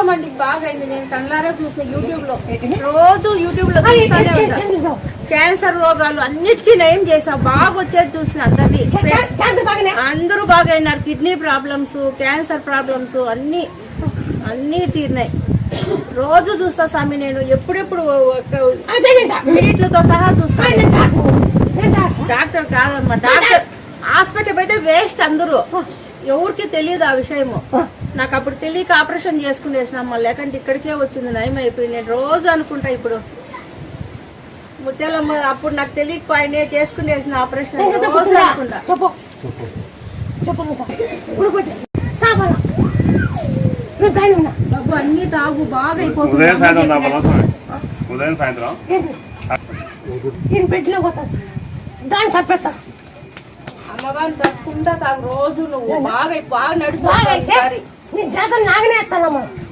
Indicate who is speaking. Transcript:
Speaker 1: మందికి బాగా అయింది. నేను కళ్ళారా చూసిన యూట్యూబ్ లో, రోజు యూట్యూబ్ లో చూస్తానే ఉంటా. క్యాన్సర్ రోగాలు అన్నిటికీ నయం చేసా, బాగా వచ్చేది చూసిన అందరినీ. అందరూ బాగా అయినారు. కిడ్నీ ప్రాబ్లమ్స్, క్యాన్సర్ ప్రాబ్లమ్స్ అన్ని తీరినాయి. రోజు చూస్తా స్వామి నేను, ఎప్పుడెప్పుడు మినిట్లతో సహా చూస్తాను. డాక్టర్ కాదమ్మా, డాక్టర్ హాస్పిటల్ అయితే వేస్ట్. అందరూ ఎవరికి తెలియదు ఆ విషయము. నాకు అప్పుడు తెలియక ఆపరేషన్ చేసుకునేసినమ్మా, లేకంటే ఇక్కడికే వచ్చింది, నయం అయిపోయింది. నేను రోజు అనుకుంటా ఇప్పుడు ముత్యాలమ్మ, అప్పుడు నాకు తెలియకపోయినా చేసుకునేసిన ఆపరేషన్ రోజు అనుకుంటా. బాబు అన్ని తాగు, బాగా అయిపోతుంది.
Speaker 2: ఉదయం సాయంత్రం
Speaker 3: పెట్టిన పోతాను దాన్ని చంపేస్తా.
Speaker 1: అమ్మగారిని తచ్చుకుంటా తాగు రోజు. నువ్వు బాగా నడుచు.
Speaker 3: నీ జాతర నాగనే ఎత్తానమ్మా.